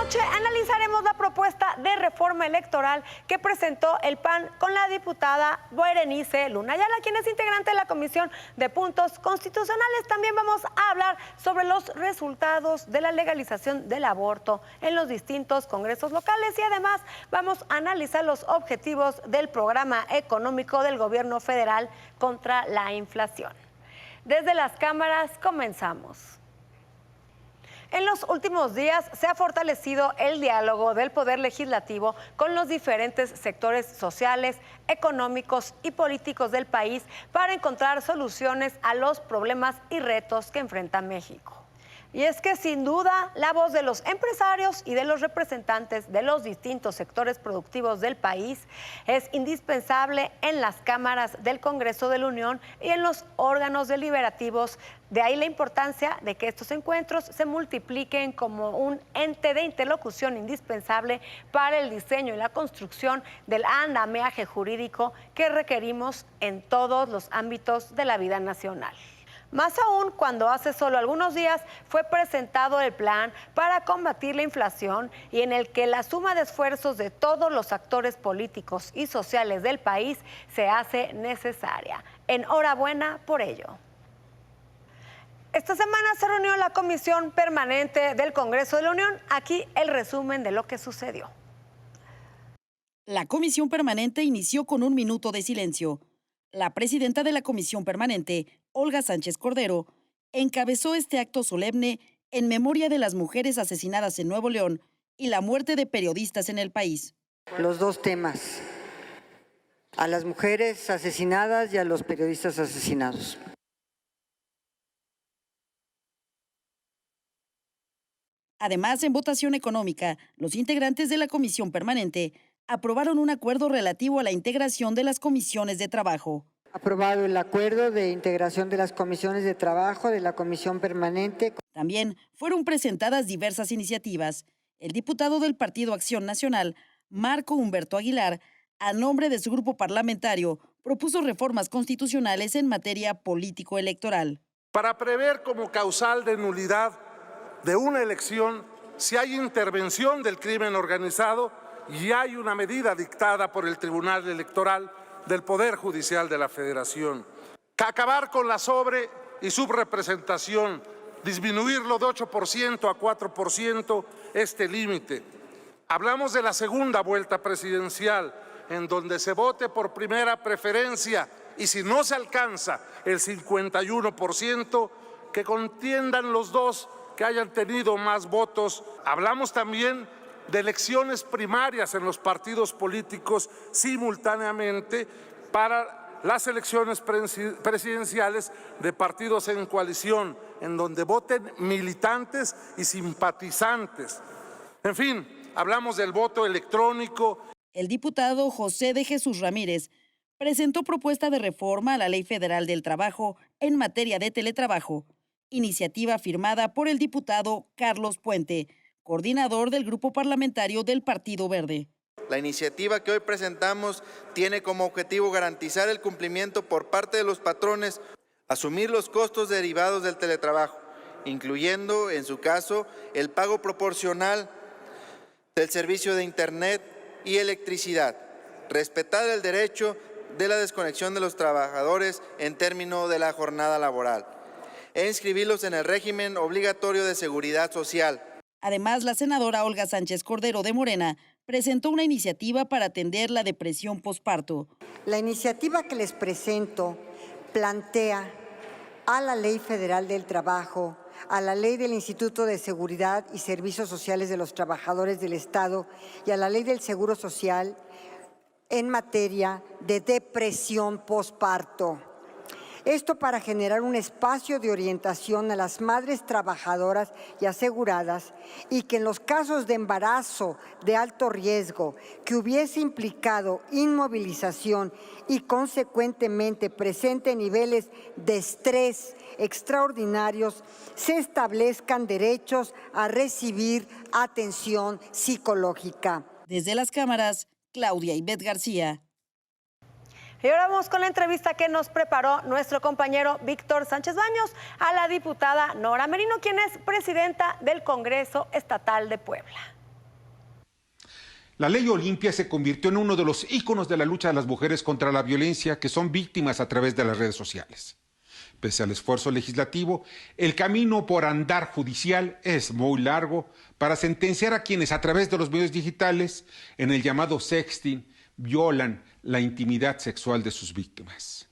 noche analizaremos la propuesta de reforma electoral que presentó el PAN con la diputada Berenice Luna Ayala, quien es integrante de la Comisión de Puntos Constitucionales. También vamos a hablar sobre los resultados de la legalización del aborto en los distintos congresos locales y además vamos a analizar los objetivos del programa económico del gobierno federal contra la inflación. Desde las cámaras comenzamos. En los últimos días se ha fortalecido el diálogo del Poder Legislativo con los diferentes sectores sociales, económicos y políticos del país para encontrar soluciones a los problemas y retos que enfrenta México. Y es que sin duda la voz de los empresarios y de los representantes de los distintos sectores productivos del país es indispensable en las cámaras del Congreso de la Unión y en los órganos deliberativos. De ahí la importancia de que estos encuentros se multipliquen como un ente de interlocución indispensable para el diseño y la construcción del andamiaje jurídico que requerimos en todos los ámbitos de la vida nacional. Más aún cuando hace solo algunos días fue presentado el plan para combatir la inflación y en el que la suma de esfuerzos de todos los actores políticos y sociales del país se hace necesaria. Enhorabuena por ello. Esta semana se reunió la Comisión Permanente del Congreso de la Unión. Aquí el resumen de lo que sucedió. La Comisión Permanente inició con un minuto de silencio. La presidenta de la Comisión Permanente, Olga Sánchez Cordero, encabezó este acto solemne en memoria de las mujeres asesinadas en Nuevo León y la muerte de periodistas en el país. Los dos temas, a las mujeres asesinadas y a los periodistas asesinados. Además, en votación económica, los integrantes de la Comisión Permanente aprobaron un acuerdo relativo a la integración de las comisiones de trabajo. Aprobado el acuerdo de integración de las comisiones de trabajo de la Comisión Permanente. También fueron presentadas diversas iniciativas. El diputado del Partido Acción Nacional, Marco Humberto Aguilar, a nombre de su grupo parlamentario, propuso reformas constitucionales en materia político-electoral. Para prever como causal de nulidad de una elección si hay intervención del crimen organizado y hay una medida dictada por el Tribunal Electoral del Poder Judicial de la Federación. Acabar con la sobre- y subrepresentación, disminuirlo de 8% a 4% este límite. Hablamos de la segunda vuelta presidencial, en donde se vote por primera preferencia y si no se alcanza el 51%, que contiendan los dos que hayan tenido más votos. Hablamos también de elecciones primarias en los partidos políticos simultáneamente para las elecciones presidenciales de partidos en coalición, en donde voten militantes y simpatizantes. En fin, hablamos del voto electrónico. El diputado José de Jesús Ramírez presentó propuesta de reforma a la Ley Federal del Trabajo en materia de teletrabajo, iniciativa firmada por el diputado Carlos Puente, coordinador del Grupo Parlamentario del Partido Verde. La iniciativa que hoy presentamos tiene como objetivo garantizar el cumplimiento por parte de los patrones, asumir los costos derivados del teletrabajo, incluyendo, en su caso, el pago proporcional del servicio de Internet y electricidad, respetar el derecho de la desconexión de los trabajadores en términos de la jornada laboral e inscribirlos en el régimen obligatorio de seguridad social. Además, la senadora Olga Sánchez Cordero de Morena presentó una iniciativa para atender la depresión posparto. La iniciativa que les presento plantea a la Ley Federal del Trabajo, a la Ley del Instituto de Seguridad y Servicios Sociales de los Trabajadores del Estado y a la Ley del Seguro Social en materia de depresión posparto. Esto para generar un espacio de orientación a las madres trabajadoras y aseguradas y que en los casos de embarazo de alto riesgo que hubiese implicado inmovilización y consecuentemente presente niveles de estrés extraordinarios, se establezcan derechos a recibir atención psicológica. Desde las cámaras, Claudia Ivette García. Y ahora vamos con la entrevista que nos preparó nuestro compañero Víctor Sánchez Baños a la diputada Nora Merino, quien es presidenta del Congreso Estatal de Puebla. La Ley Olimpia se convirtió en uno de los íconos de la lucha de las mujeres contra la violencia que son víctimas a través de las redes sociales. Pese al esfuerzo legislativo, el camino por andar judicial es muy largo para sentenciar a quienes a través de los medios digitales, en el llamado sexting, violan la intimidad sexual de sus víctimas.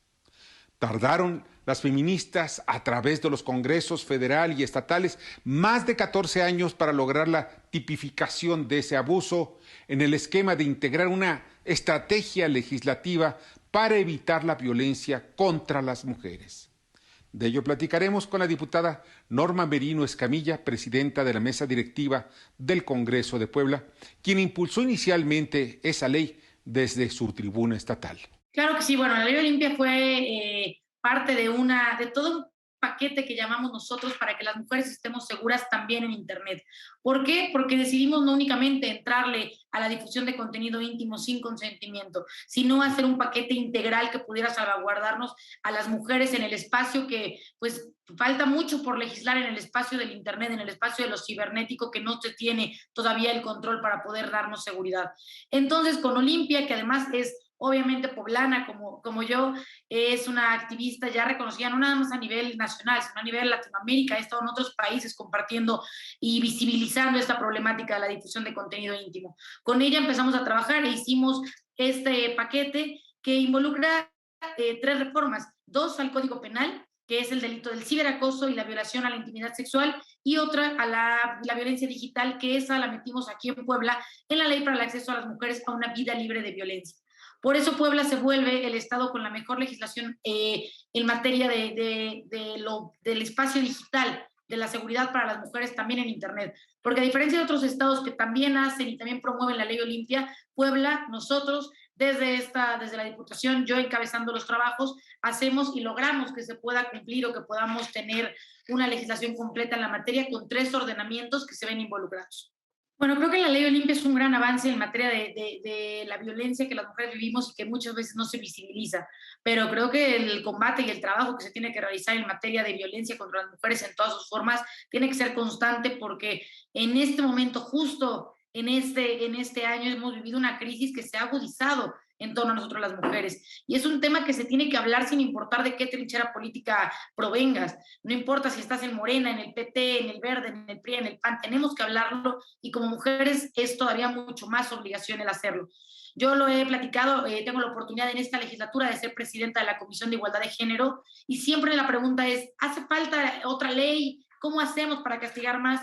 Tardaron las feministas a través de los congresos federal y estatales más de 14 años para lograr la tipificación de ese abuso en el esquema de integrar una estrategia legislativa para evitar la violencia contra las mujeres. De ello platicaremos con la diputada Norma Merino Escamilla, presidenta de la mesa directiva del Congreso de Puebla, quien impulsó inicialmente esa ley desde su tribuna estatal. Claro que sí, bueno, la Ley Olimpia fue parte de todo un paquete que llamamos nosotros para que las mujeres estemos seguras también en Internet. ¿Por qué? Porque decidimos no únicamente entrarle a la difusión de contenido íntimo sin consentimiento, sino hacer un paquete integral que pudiera salvaguardarnos a las mujeres en el espacio que, pues, falta mucho por legislar en el espacio del Internet, en el espacio de lo cibernético, que no se tiene todavía el control para poder darnos seguridad. Entonces, con Olimpia, que además es obviamente poblana como yo, es una activista ya reconocida no nada más a nivel nacional, sino a nivel Latinoamérica, ha estado en otros países compartiendo y visibilizando esta problemática de la difusión de contenido íntimo. Con ella empezamos a trabajar e hicimos este paquete que involucra 3 reformas, 2 al Código Penal, que es el delito del ciberacoso y la violación a la intimidad sexual, y otra a la violencia digital, que esa la metimos aquí en Puebla, en la Ley para el Acceso a las Mujeres a una Vida Libre de Violencia. Por eso Puebla se vuelve el estado con la mejor legislación en materia del espacio digital, de la seguridad para las mujeres también en Internet. Porque a diferencia de otros estados que también hacen y también promueven la Ley Olimpia, Puebla, nosotros, desde la Diputación, yo encabezando los trabajos, hacemos y logramos que se pueda cumplir o que podamos tener una legislación completa en la materia con 3 ordenamientos que se ven involucrados. Bueno, creo que la Ley Olimpia es un gran avance en materia de la violencia que las mujeres vivimos y que muchas veces no se visibiliza, pero creo que el combate y el trabajo que se tiene que realizar en materia de violencia contra las mujeres en todas sus formas tiene que ser constante, porque en este momento, justo en este año, hemos vivido una crisis que se ha agudizado en torno a nosotros las mujeres. Y es un tema que se tiene que hablar sin importar de qué trinchera política provengas. No importa si estás en Morena, en el PT, en el Verde, en el PRI, en el PAN, tenemos que hablarlo, y como mujeres es todavía mucho más obligación el hacerlo. Yo lo he platicado, tengo la oportunidad en esta legislatura de ser presidenta de la Comisión de Igualdad de Género, y siempre la pregunta es, ¿hace falta otra ley? ¿Cómo hacemos para castigar más?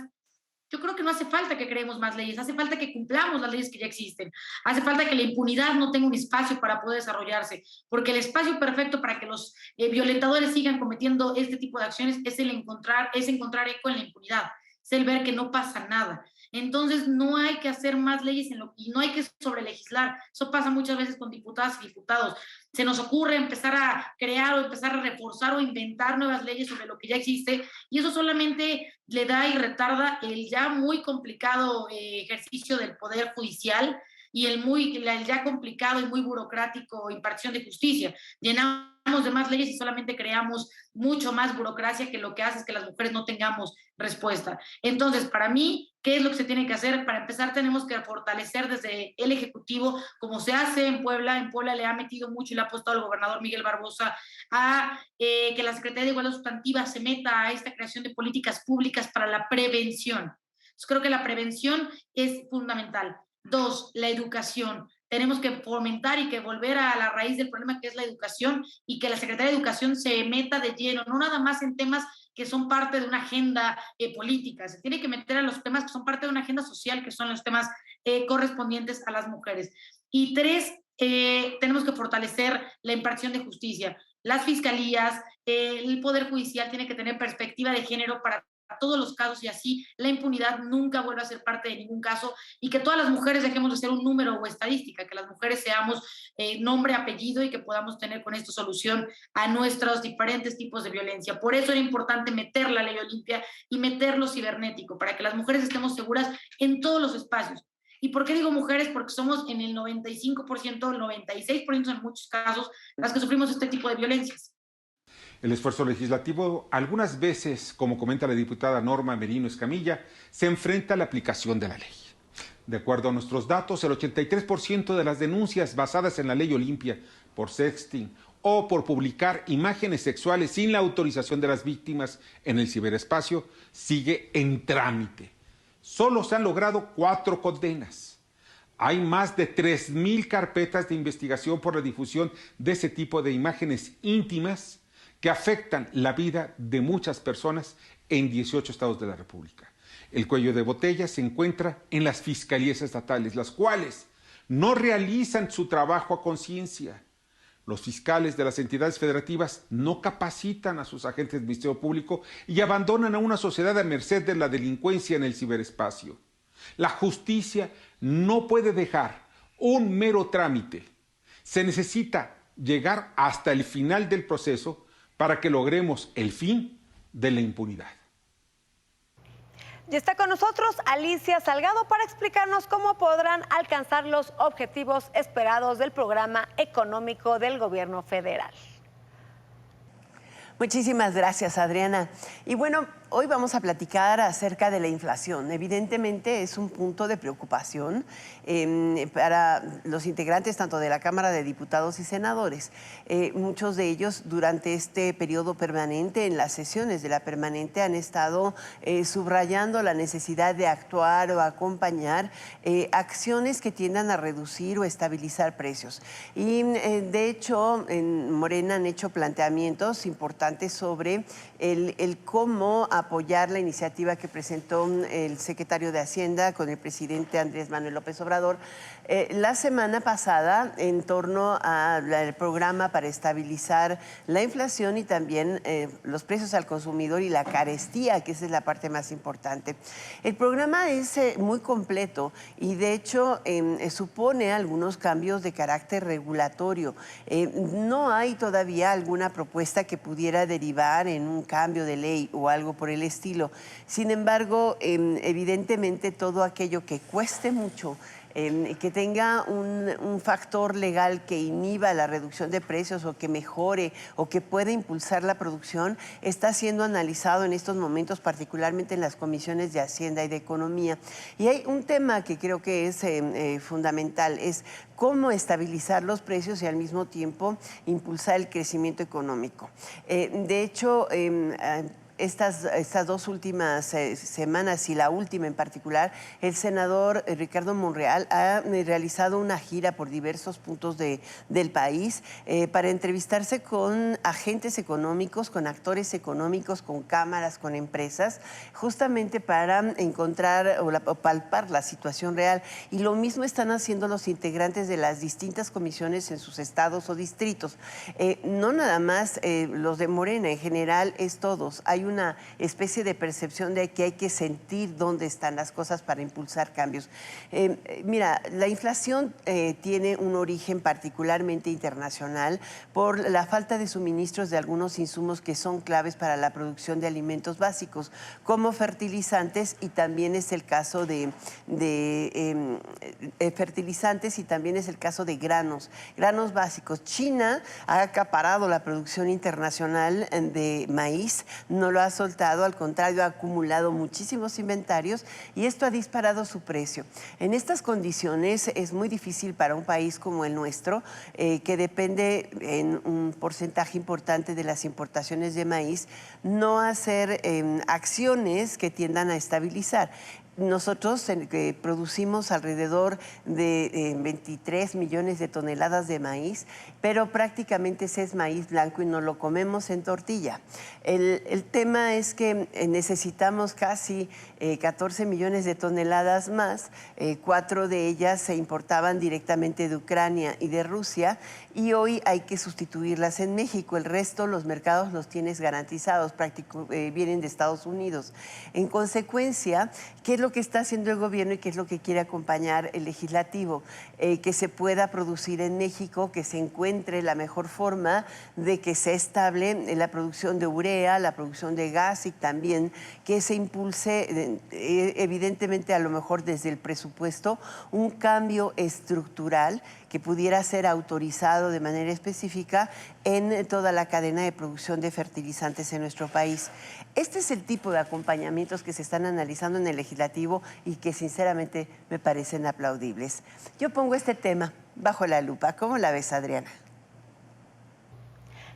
Yo creo que no hace falta que creemos más leyes, hace falta que cumplamos las leyes que ya existen, hace falta que la impunidad no tenga un espacio para poder desarrollarse, porque el espacio perfecto para que los violentadores sigan cometiendo este tipo de acciones es encontrar eco en la impunidad, es el ver que no pasa nada. Entonces no hay que hacer más leyes y no hay que sobrelegislar. Eso pasa muchas veces con diputadas y diputados. Se nos ocurre empezar a crear o empezar a reforzar o inventar nuevas leyes sobre lo que ya existe, y eso solamente le da y retarda el ya muy complicado ejercicio del Poder Judicial y el ya complicado y muy burocrático impartición de justicia. Llenamos de más leyes y solamente creamos mucho más burocracia, que lo que hace es que las mujeres no tengamos respuesta. Entonces, para mí, ¿qué es lo que se tiene que hacer? Para empezar, tenemos que fortalecer desde el Ejecutivo, como se hace en Puebla. En Puebla le ha metido mucho y le ha apostado el gobernador Miguel Barbosa a que la Secretaría de Igualdad Sustantiva se meta a esta creación de políticas públicas para la prevención. Entonces, creo que la prevención es fundamental. 2, la educación. Tenemos que fomentar y que volver a la raíz del problema, que es la educación, y que la Secretaría de Educación se meta de lleno, no nada más en temas que son parte de una agenda política, se tiene que meter a los temas que son parte de una agenda social, que son los temas correspondientes a las mujeres. Y 3, tenemos que fortalecer la impartición de justicia. Las fiscalías, el Poder Judicial tiene que tener perspectiva de género para todos los casos, y así la impunidad nunca vuelve a ser parte de ningún caso, y que todas las mujeres dejemos de ser un número o estadística, que las mujeres seamos nombre, apellido, y que podamos tener con esto solución a nuestros diferentes tipos de violencia. Por eso era importante meter la Ley Olimpia y meter lo cibernético, para que las mujeres estemos seguras en todos los espacios. ¿Y por qué digo mujeres? Porque somos en el 95%, el 96% en muchos casos, las que sufrimos este tipo de violencias. El esfuerzo legislativo, algunas veces, como comenta la diputada Norma Merino Escamilla, se enfrenta a la aplicación de la ley. De acuerdo a nuestros datos, el 83% de las denuncias basadas en la ley Olimpia por sexting o por publicar imágenes sexuales sin la autorización de las víctimas en el ciberespacio sigue en trámite. Solo se han logrado 4 condenas. Hay más de 3,000 carpetas de investigación por la difusión de ese tipo de imágenes íntimas que afectan la vida de muchas personas en 18 estados de la República. El cuello de botella se encuentra en las fiscalías estatales, las cuales no realizan su trabajo a conciencia. Los fiscales de las entidades federativas no capacitan a sus agentes del Ministerio Público y abandonan a una sociedad a merced de la delincuencia en el ciberespacio. La justicia no puede dejar un mero trámite. Se necesita llegar hasta el final del proceso para que logremos el fin de la impunidad. Y está con nosotros Alicia Salgado para explicarnos cómo podrán alcanzar los objetivos esperados del programa económico del gobierno federal. Muchísimas gracias, Adriana. Y bueno, hoy vamos a platicar acerca de la inflación. Evidentemente es un punto de preocupación para los integrantes tanto de la Cámara de Diputados y Senadores. Muchos de ellos durante este periodo permanente, en las sesiones de la permanente, han estado subrayando la necesidad de actuar o acompañar acciones que tiendan a reducir o estabilizar precios. Y de hecho, en Morena han hecho planteamientos importantes sobre el cómo apoyar la iniciativa que presentó el secretario de Hacienda con el presidente Andrés Manuel López Obrador la semana pasada en torno al programa para estabilizar la inflación y también los precios al consumidor y la carestía, que esa es la parte más importante. El programa es muy completo y de hecho supone algunos cambios de carácter regulatorio. No hay todavía alguna propuesta que pudiera derivar en un cambio de ley o algo por el estilo. Sin embargo, evidentemente todo aquello que cueste mucho, que tenga un factor legal que inhiba la reducción de precios o que mejore o que pueda impulsar la producción, está siendo analizado en estos momentos, particularmente en las comisiones de Hacienda y de Economía. Y hay un tema que creo que es fundamental, es cómo estabilizar los precios y al mismo tiempo impulsar el crecimiento económico. De hecho, estas 2 últimas semanas y la última en particular, el senador Ricardo Monreal ha realizado una gira por diversos puntos del país para entrevistarse con agentes económicos, con actores económicos, con cámaras, con empresas, justamente para encontrar o palpar la situación real. Y lo mismo están haciendo los integrantes de las distintas comisiones en sus estados o distritos. No nada más los de Morena, en general es todos. Hay una especie de percepción de que hay que sentir dónde están las cosas para impulsar cambios. Mira, la inflación tiene un origen particularmente internacional por la falta de suministros de algunos insumos que son claves para la producción de alimentos básicos, como fertilizantes, y también es el caso de fertilizantes y también es el caso de granos básicos. China ha acaparado la producción internacional de maíz, no lo ha soltado, al contrario, ha acumulado muchísimos inventarios y esto ha disparado su precio. En estas condiciones es muy difícil para un país como el nuestro, que depende en un porcentaje importante de las importaciones de maíz, no hacer acciones que tiendan a estabilizar. Nosotros producimos alrededor de 23 millones de toneladas de maíz, pero prácticamente ese es maíz blanco y nos lo comemos en tortilla. El tema es que necesitamos casi 14 millones de toneladas más, 4 de ellas se importaban directamente de Ucrania y de Rusia, y hoy hay que sustituirlas en México. El resto, los mercados los tienes garantizados, vienen de Estados Unidos. En consecuencia, ¿qué es lo que está haciendo el gobierno y qué es lo que quiere acompañar el legislativo? Que se pueda producir en México, que se encuentre la mejor forma de que sea estable la producción de urea, la producción de gas y también que se impulse, evidentemente a lo mejor desde el presupuesto, un cambio estructural que pudiera ser autorizado de manera específica en toda la cadena de producción de fertilizantes en nuestro país. Este es el tipo de acompañamientos que se están analizando en el legislativo y que sinceramente me parecen aplaudibles. Yo pongo este tema bajo la lupa. ¿Cómo la ves, Adriana?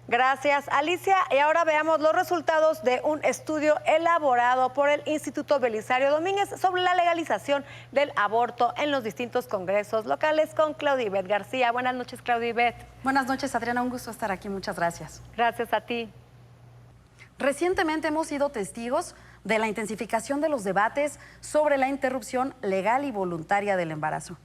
Gracias, Alicia. Y ahora veamos los resultados de un estudio elaborado por el Instituto Belisario Domínguez sobre la legalización del aborto en los distintos congresos locales con Claudibet García. Buenas noches, Claudibet. Buenas noches, Adriana. Un gusto estar aquí. Muchas gracias. Gracias a ti. Recientemente hemos sido testigos de la intensificación de los debates sobre la interrupción legal y voluntaria del embarazo.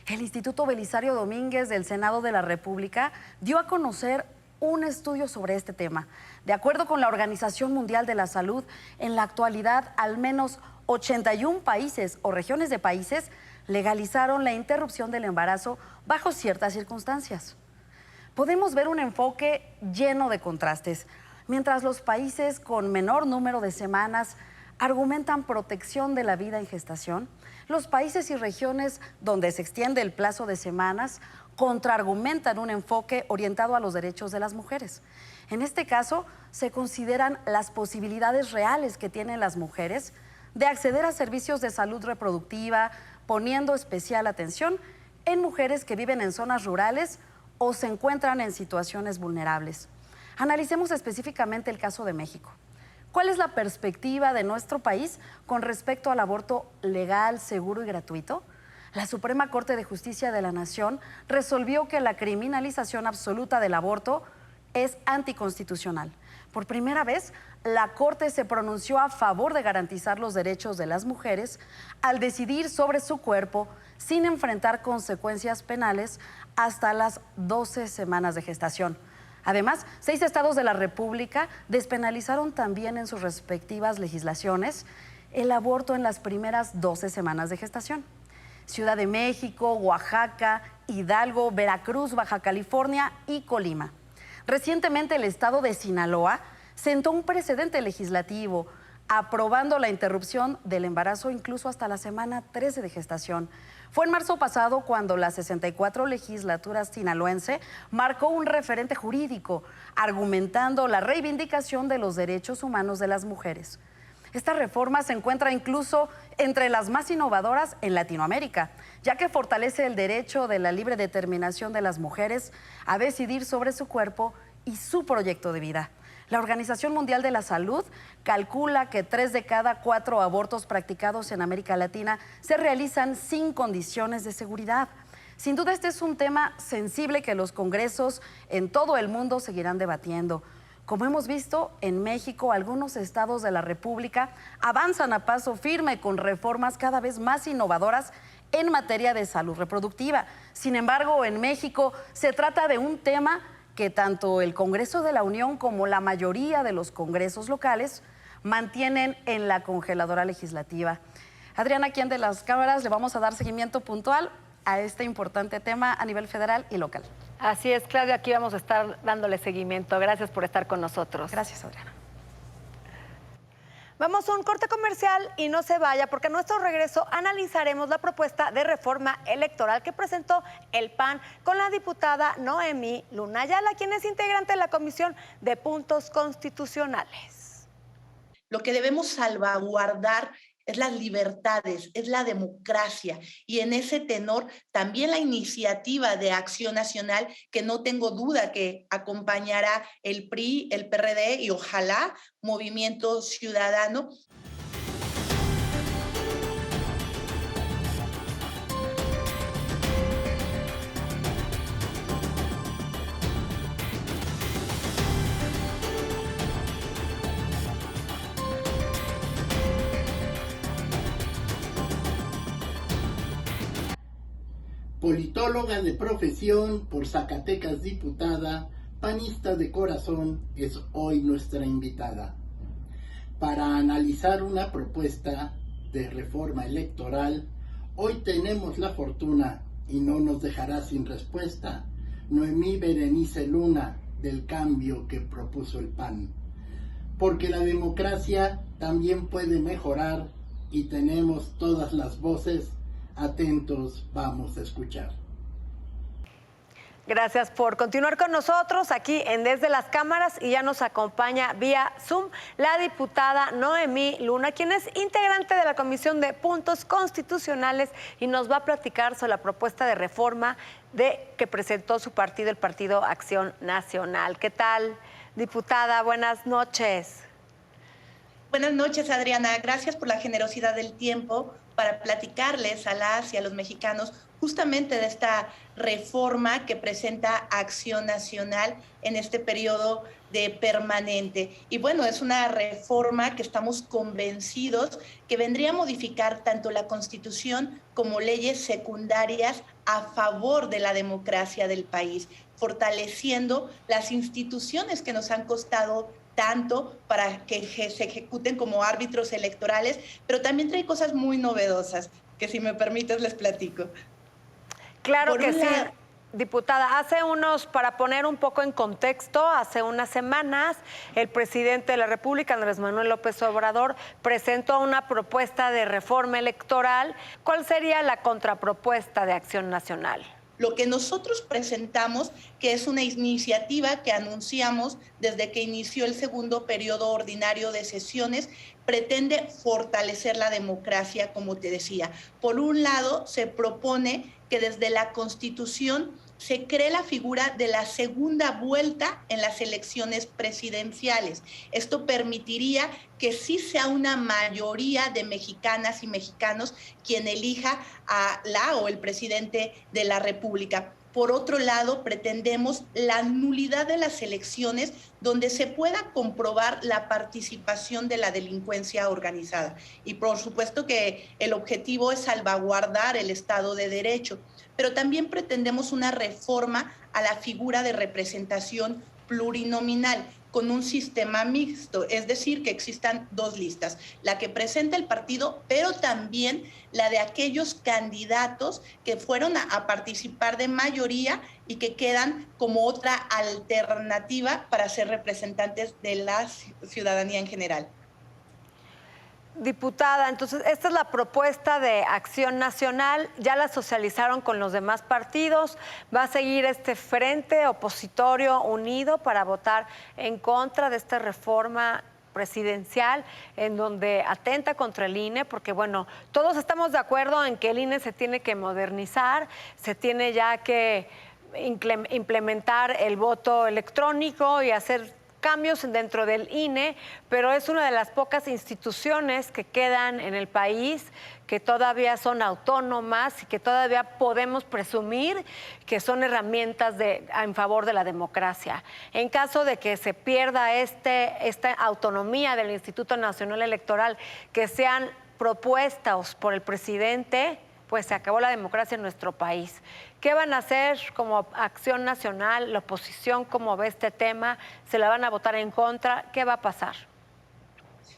El Instituto Belisario Domínguez del Senado de la República dio a conocer un estudio sobre este tema. De acuerdo con la Organización Mundial de la Salud, en la actualidad al menos 81 países o regiones de países legalizaron la interrupción del embarazo bajo ciertas circunstancias. Podemos ver un enfoque lleno de contrastes. Mientras los países con menor número de semanas argumentan protección de la vida en gestación, los países y regiones donde se extiende el plazo de semanas contraargumentan un enfoque orientado a los derechos de las mujeres. En este caso, se consideran las posibilidades reales que tienen las mujeres de acceder a servicios de salud reproductiva, poniendo especial atención en mujeres que viven en zonas rurales o se encuentran en situaciones vulnerables. Analicemos específicamente el caso de México. ¿Cuál es la perspectiva de nuestro país con respecto al aborto legal, seguro y gratuito? La Suprema Corte de Justicia de la Nación resolvió que la criminalización absoluta del aborto es anticonstitucional. Por primera vez, la Corte se pronunció a favor de garantizar los derechos de las mujeres al decidir sobre su cuerpo sin enfrentar consecuencias penales hasta las 12 semanas de gestación. Además, 6 estados de la República despenalizaron también en sus respectivas legislaciones el aborto en las primeras 12 semanas de gestación. Ciudad de México, Oaxaca, Hidalgo, Veracruz, Baja California y Colima. Recientemente el estado de Sinaloa sentó un precedente legislativo aprobando la interrupción del embarazo incluso hasta la semana 13 de gestación. Fue en marzo pasado cuando la 64 legislatura sinaloense marcó un referente jurídico argumentando la reivindicación de los derechos humanos de las mujeres. Esta reforma se encuentra incluso entre las más innovadoras en Latinoamérica, ya que fortalece el derecho de la libre determinación de las mujeres a decidir sobre su cuerpo y su proyecto de vida. La Organización Mundial de la Salud calcula que 3 de cada 4 abortos practicados en América Latina se realizan sin condiciones de seguridad. Sin duda, este es un tema sensible que los congresos en todo el mundo seguirán debatiendo. Como hemos visto, en México, algunos estados de la República avanzan a paso firme con reformas cada vez más innovadoras en materia de salud reproductiva. Sin embargo, en México se trata de un tema que tanto el Congreso de la Unión como la mayoría de los congresos locales mantienen en la congeladora legislativa. Adriana, aquí de las cámaras le vamos a dar seguimiento puntual a este importante tema a nivel federal y local. Así es, Claudia, aquí vamos a estar dándole seguimiento. Gracias por estar con nosotros. Gracias, Adriana. Vamos a un corte comercial y no se vaya, porque a nuestro regreso analizaremos la propuesta de reforma electoral que presentó el PAN con la diputada Noemí Luna Ayala, quien es integrante de la Comisión de Puntos Constitucionales. Lo que debemos salvaguardar es las libertades, es la democracia, y en ese tenor también la iniciativa de Acción Nacional, que no tengo duda que acompañará el PRI, el PRD y ojalá Movimiento Ciudadano. Politóloga de profesión, por Zacatecas diputada, panista de corazón, es hoy nuestra invitada para analizar una propuesta de reforma electoral. Hoy tenemos la fortuna, y no nos dejará sin respuesta, Noemí Berenice Luna, del cambio que propuso el PAN. Porque la democracia también puede mejorar y tenemos todas las voces. Atentos, vamos a escuchar. Gracias por continuar con nosotros aquí en Desde las Cámaras, y ya nos acompaña vía Zoom la diputada Noemí Luna, quien es integrante de la Comisión de Puntos Constitucionales y nos va a platicar sobre la propuesta de reforma que presentó su partido, el Partido Acción Nacional. ¿Qué tal, diputada? Buenas noches. Buenas noches, Adriana. Gracias por la generosidad del tiempo para platicarles a las y a los mexicanos justamente de esta reforma que presenta Acción Nacional en este periodo de permanente. Y bueno, es una reforma que estamos convencidos que vendría a modificar tanto la Constitución como leyes secundarias a favor de la democracia del país, fortaleciendo las instituciones que nos han costado tanto para que se ejecuten como árbitros electorales, pero también trae cosas muy novedosas que, si me permites, les platico. Claro que sí, diputada. Para poner un poco en contexto, hace unas semanas el presidente de la República, Andrés Manuel López Obrador, presentó una propuesta de reforma electoral. ¿Cuál sería la contrapropuesta de Acción Nacional? Lo que nosotros presentamos, que es una iniciativa que anunciamos desde que inició el segundo periodo ordinario de sesiones, pretende fortalecer la democracia, como te decía. Por un lado, se propone que desde la Constitución se cree la figura de la segunda vuelta en las elecciones presidenciales. Esto permitiría que sí sea una mayoría de mexicanas y mexicanos quien elija a la o el presidente de la República. Por otro lado, pretendemos la nulidad de las elecciones donde se pueda comprobar la participación de la delincuencia organizada. Y por supuesto que el objetivo es salvaguardar el Estado de Derecho, pero también pretendemos una reforma a la figura de representación plurinominal con un sistema mixto, es decir, que existan dos listas, la que presenta el partido, pero también la de aquellos candidatos que fueron a participar de mayoría y que quedan como otra alternativa para ser representantes de la ciudadanía en general. Diputada, entonces esta es la propuesta de Acción Nacional, ya la socializaron con los demás partidos, va a seguir este frente opositorio unido para votar en contra de esta reforma presidencial en donde atenta contra el INE, porque bueno, todos estamos de acuerdo en que el INE se tiene que modernizar, se tiene ya que implementar el voto electrónico y hacer cambios dentro del INE, pero es una de las pocas instituciones que quedan en el país que todavía son autónomas y que todavía podemos presumir que son herramientas en favor de la democracia. En caso de que se pierda esta autonomía del Instituto Nacional Electoral, que sean propuestas por el presidente, pues se acabó la democracia en nuestro país. ¿Qué van a hacer como Acción Nacional? La oposición, ¿cómo ve este tema? ¿Se la van a votar en contra? ¿Qué va a pasar?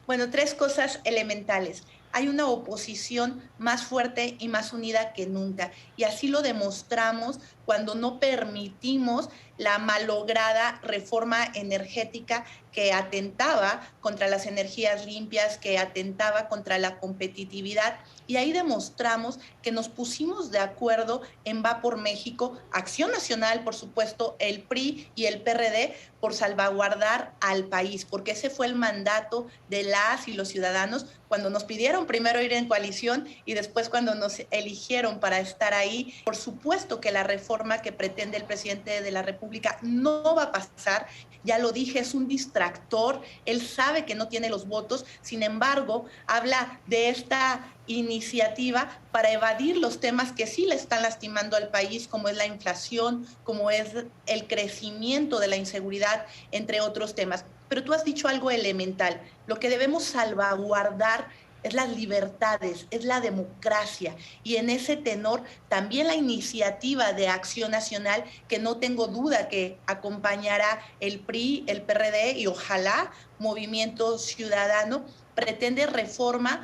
Bueno, tres cosas elementales. Hay una oposición más fuerte y más unida que nunca, y así lo demostramos cuando no permitimos la malograda reforma energética que atentaba contra las energías limpias, que atentaba contra la competitividad, y ahí demostramos que nos pusimos de acuerdo en Va por México, Acción Nacional, por supuesto, el PRI y el PRD, por salvaguardar al país, porque ese fue el mandato de las y los ciudadanos cuando nos pidieron primero ir en coalición y después cuando nos eligieron para estar ahí. Por supuesto que la reforma que pretende el presidente de la República no va a pasar, ya lo dije, es un distractor, él sabe que no tiene los votos, sin embargo, habla de esta iniciativa para evadir los temas que sí le están lastimando al país, como es la inflación, como es el crecimiento de la inseguridad, entre otros temas. Pero tú has dicho algo elemental, lo que debemos salvaguardar es las libertades, es la democracia, y en ese tenor también la iniciativa de Acción Nacional, que no tengo duda que acompañará el PRI, el PRD y ojalá Movimiento Ciudadano, pretende reformas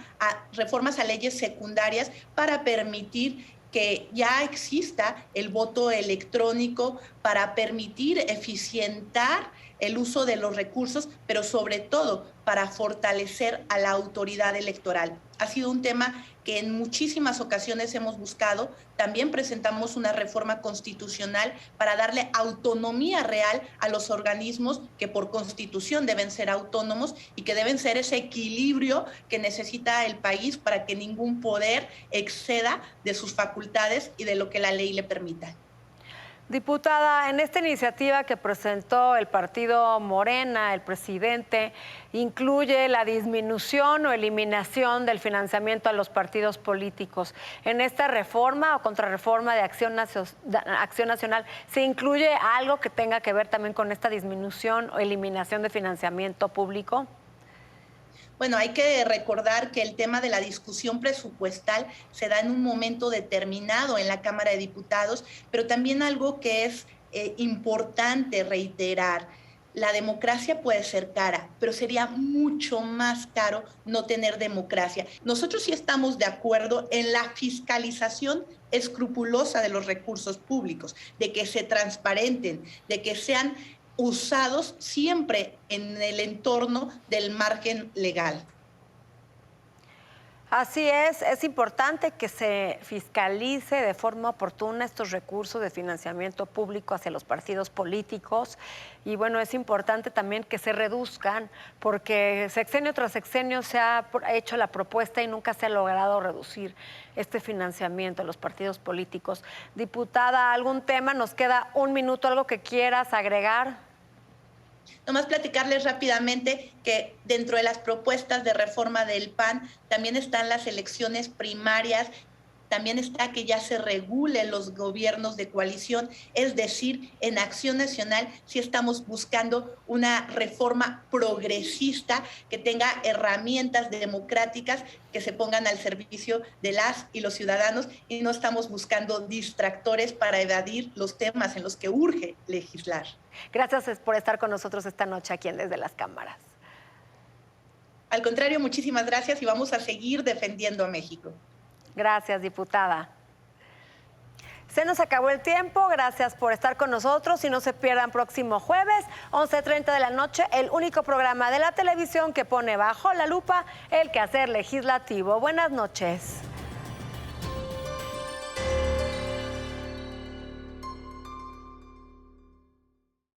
a leyes secundarias para permitir que ya exista el voto electrónico, para permitir eficientar el uso de los recursos, pero sobre todo para fortalecer a la autoridad electoral. Ha sido un tema que en muchísimas ocasiones hemos buscado. También presentamos una reforma constitucional para darle autonomía real a los organismos que por constitución deben ser autónomos y que deben ser ese equilibrio que necesita el país para que ningún poder exceda de sus facultades y de lo que la ley le permita. Diputada, en esta iniciativa que presentó el partido Morena, el presidente, incluye la disminución o eliminación del financiamiento a los partidos políticos. En esta reforma o contrarreforma de Acción Nacional, ¿se incluye algo que tenga que ver también con esta disminución o eliminación de financiamiento público? Bueno, hay que recordar que el tema de la discusión presupuestal se da en un momento determinado en la Cámara de Diputados, pero también algo que es importante reiterar. La democracia puede ser cara, pero sería mucho más caro no tener democracia. Nosotros sí estamos de acuerdo en la fiscalización escrupulosa de los recursos públicos, de que se transparenten, de que sean usados siempre en el entorno del margen legal. Así es importante que se fiscalice de forma oportuna estos recursos de financiamiento público hacia los partidos políticos y bueno, es importante también que se reduzcan porque sexenio tras sexenio se ha hecho la propuesta y nunca se ha logrado reducir este financiamiento a los partidos políticos. Diputada, ¿algún tema? Nos queda un minuto, ¿algo que quieras agregar? Nomás platicarles rápidamente que dentro de las propuestas de reforma del PAN también están las elecciones primarias, también está que ya se regulen los gobiernos de coalición, es decir, en Acción Nacional sí estamos buscando una reforma progresista que tenga herramientas democráticas que se pongan al servicio de las y los ciudadanos y no estamos buscando distractores para evadir los temas en los que urge legislar. Gracias por estar con nosotros esta noche aquí en Desde las Cámaras. Al contrario, muchísimas gracias y vamos a seguir defendiendo a México. Gracias, diputada. Se nos acabó el tiempo, gracias por estar con nosotros y no se pierdan próximo jueves, 11:30 de la noche, el único programa de la televisión que pone bajo la lupa el quehacer legislativo. Buenas noches.